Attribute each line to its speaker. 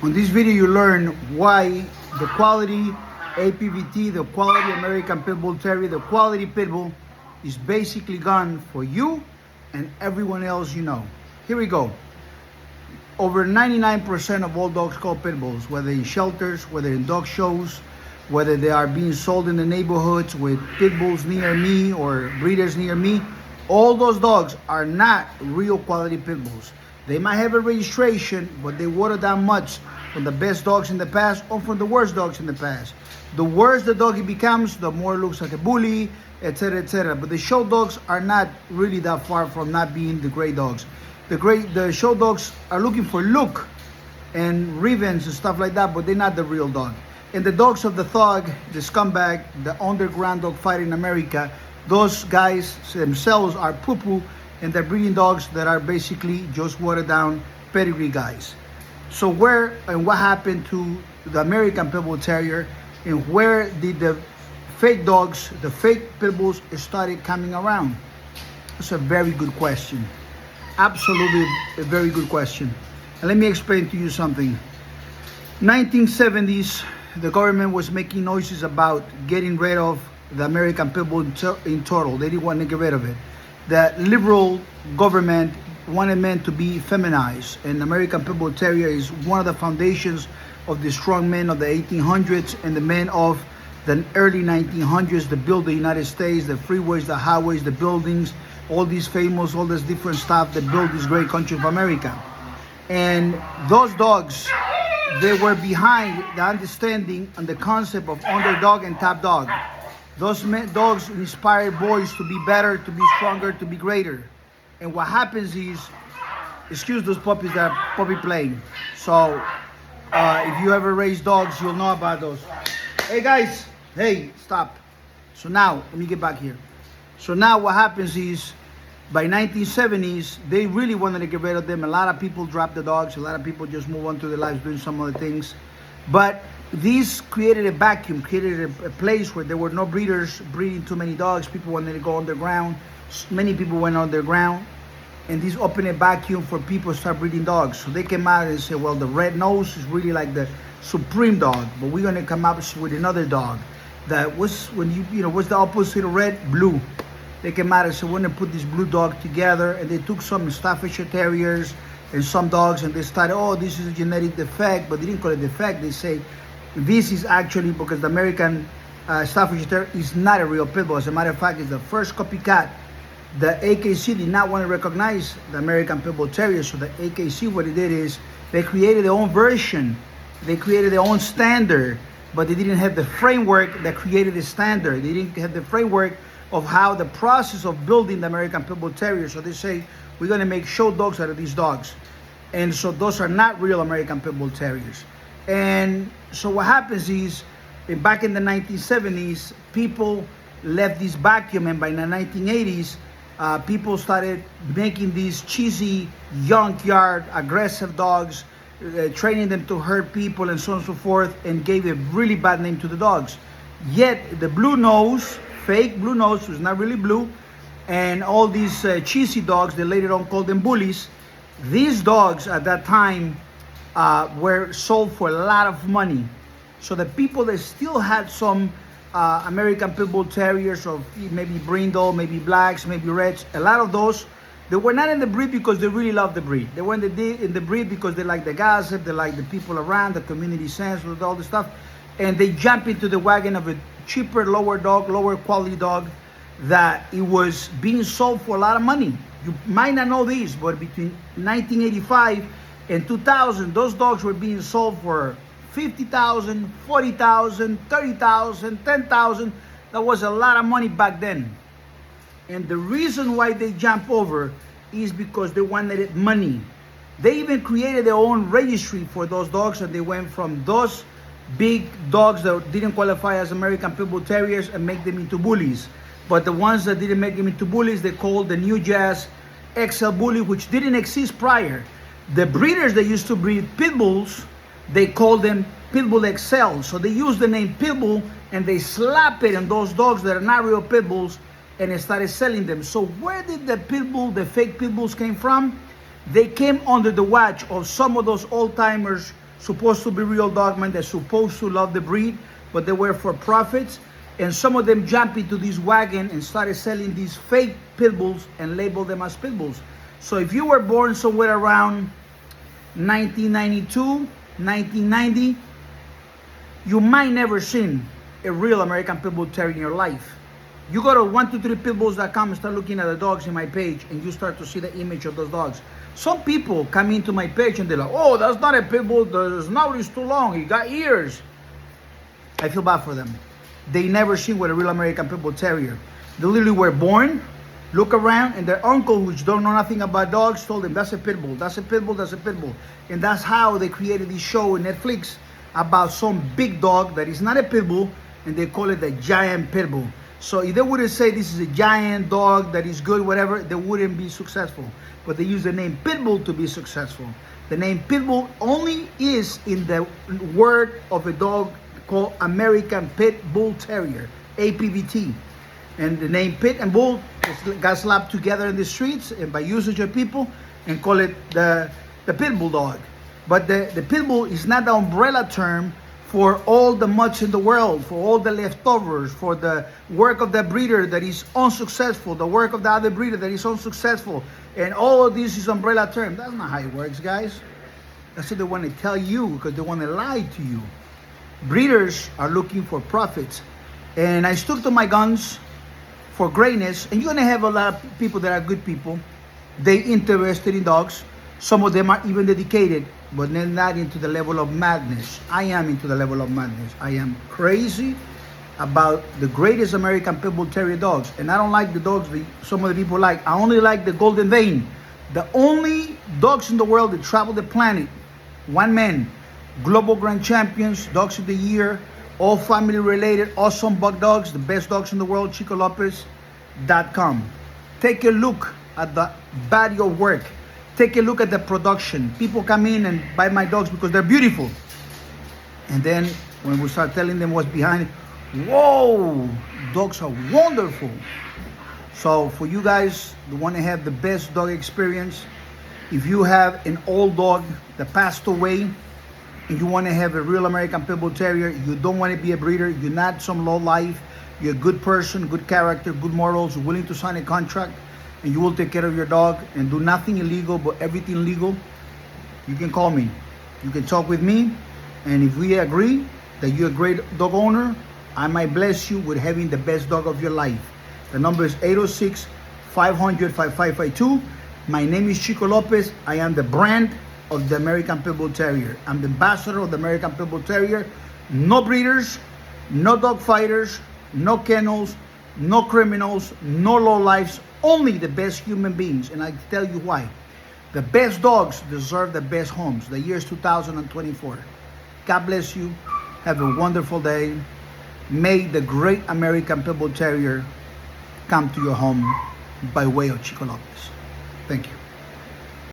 Speaker 1: On this video, you learn why the quality APVT, the quality American Pit Bull Terrier, the quality Pit Bull is basically gone for you and everyone else you know. Here we go. Over 99% of all dogs called Pit Bulls, whether in shelters, whether in dog shows, whether they are being sold in the neighborhoods with Pit Bulls near me or breeders near me, all those dogs are not real quality Pit Bulls. They might have a registration, but they water down much from the best dogs in the past or from the worst dogs in the past. The worse the doggy becomes, the more it looks like a bully, etc., etc. But the show dogs are not really that far from not being the great dogs. The show dogs are looking for look and revenge and stuff like that, but they're not the real dog. And the dogs of the thug, the scumbag, the underground dog fight in America, those guys themselves are poo-poo, and they're breeding dogs that are basically just watered down pedigree guys. So where and what happened to the American Pit Bull Terrier, and where did the fake dogs, the fake Pit Bulls started coming around? That's a very good question. Absolutely a very good question. And let me explain to you something. 1970s, the government was making noises about getting rid of the American Pit Bull in total. They didn't want to get rid of it. The liberal government wanted men to be feminized, and American Pit Bull Terrier is one of the foundations of the strong men of the 1800s and the men of the early 1900s that built the United States, the freeways, the highways, the buildings, all these famous, all this different stuff that built this great country of America. And those dogs, they were behind the understanding and the concept of underdog and top dog. Those dogs inspired boys to be better, to be stronger, to be greater. And what happens is, excuse those puppies that are puppy playing. So if you ever raise dogs, you'll know about those. Hey guys, hey, stop. So now, let me get back here. So now what happens is, by 1970s, they really wanted to get rid of them. A lot of people dropped the dogs. A lot of people just move on to their lives doing some other things. But these created a vacuum, created a place where there were no breeders breeding too many dogs. People wanted to go underground. Many people went underground. And this opened a vacuum for people to start breeding dogs. So they came out and said, well, the red nose is really like the supreme dog, but we're going to come up with another dog that was, when what's the opposite of red? Blue. They came out and said, we're going to put this blue dog together. And they took some Staffordshire Terriers and some dogs, and they started, oh, this is a genetic defect, but they didn't call it defect. They say this is actually because the American Staffordshire Terrier is not a real Pit Bull. As a matter of fact, it's the first copycat. The AKC did not want to recognize the American Pit Bull Terrier, so the AKC, what it did is they created their own version. They created their own standard, but they didn't have the framework that created the standard. They didn't have the framework of how the process of building the American Pit Bull Terrier. So they say, we're going to make show dogs out of these dogs. And so those are not real American Pit Bull Terriers. And so what happens is, back in the 1970s, people left this vacuum, and by the 1980s, people started making these cheesy, junkyard, aggressive dogs, training them to hurt people and so on and so forth, and gave a really bad name to the dogs. Yet the blue nose, fake blue nose, was not really blue, and all these cheesy dogs, they later on called them bullies. These dogs at that time were sold for a lot of money. So the people that still had some American Pit Bull Terriers, or maybe brindle, maybe blacks, maybe reds, a lot of those, they were not in the breed because they really loved the breed. They were in the breed because they like the gossip, they like the people around, the community sense, with all the stuff, and they jump into the wagon of a cheaper, lower quality dog that it was being sold for a lot of money. You might not know this, but between 1985 and 2000, those dogs were being sold for $50,000, $40,000, $30,000, $10,000. That was a lot of money back then. And the reason why they jump over is because they wanted money. They even created their own registry for those dogs, and they went from those big dogs that didn't qualify as American Pit Bull Terriers and make them into bullies. But the ones that didn't make them into bullies, they called the New Jazz XL Bully, which didn't exist prior. The breeders that used to breed Pit Bulls, they called them Pit Bull XL. So they used the name Pit Bull and they slap it on those dogs that are not real Pit Bulls, and they started selling them. So where did the Pit Bull, the fake Pit Bulls came from? They came under the watch of some of those old-timers supposed to be real dogmen. They're supposed to love the breed, but they were for profits. And some of them jumped into this wagon and started selling these fake pit bulls and labeled them as pit bulls. So if you were born somewhere around 1992, 1990, you might never seen a real American Pit Bull Terrier in your life. You go to 123pitbulls.com and start looking at the dogs in my page, and you start to see the image of those dogs. Some people come into my page and they're like, oh, that's not a pit bull, the snout is too long, he got ears. I feel bad for them. They never seen what a real American Pit Bull Terrier. They literally were born, look around, and their uncle, which don't know nothing about dogs, told them, that's a pit bull, that's a pit bull, that's a pit bull. And that's how they created this show on Netflix about some big dog that is not a pit bull, and they call it the giant pit bull. So if they wouldn't say this is a giant dog that is good, whatever, they wouldn't be successful. But they use the name pit bull to be successful. The name pit bull only is in the word of a dog called American Pit Bull Terrier, APBT. And the name pit and bull got slapped together in the streets and by usage of people, and call it the pit bull dog. But the pit bull is not the umbrella term for all the mutts in the world, for all the leftovers, for the work of the breeder that is unsuccessful, the work of the other breeder that is unsuccessful, and all of this is umbrella term. That's not how it works, guys. That's what they want to tell you, because they want to lie to you. Breeders are looking for profits, and I stuck to my guns for greatness. And you're gonna have a lot of people that are good people. They interested in dogs. Some of them are even dedicated, but they're not into the level of madness. I am into the level of madness. I am crazy about the greatest American Pit Bull Terrier dogs. And I don't like the dogs that some of the people like. I only like the Golden Vein. The only dogs in the world that travel the planet. One man, global grand champions, dogs of the year, all family related, awesome buck dogs, the best dogs in the world, Chico Lopez.com. Take a look at the body of work. Take a look at the production. People come in and buy my dogs because they're beautiful. And then when we start telling them what's behind it, whoa, dogs are wonderful. So for you guys who want to have the best dog experience, if you have an old dog that passed away and you want to have a real American Pit Bull Terrier, you don't want to be a breeder, you're not some low life, you're a good person, good character, good morals, you're willing to sign a contract, and you will take care of your dog and do nothing illegal but everything legal, you can call me. You can talk with me, and if we agree that you're a great dog owner, I might bless you with having the best dog of your life. The number is 806-500-5552. My name is Chico Lopez. I am the brand of the American Pit Bull Terrier. I'm the ambassador of the American Pit Bull Terrier. No breeders, no dog fighters, no kennels, no criminals, no lowlifes, only the best human beings. And I tell you why. The best dogs deserve the best homes. The year is 2024. God bless you. Have a wonderful day. May the great American Pit Bull Terrier come to your home by way of Chico Lopez. Thank you.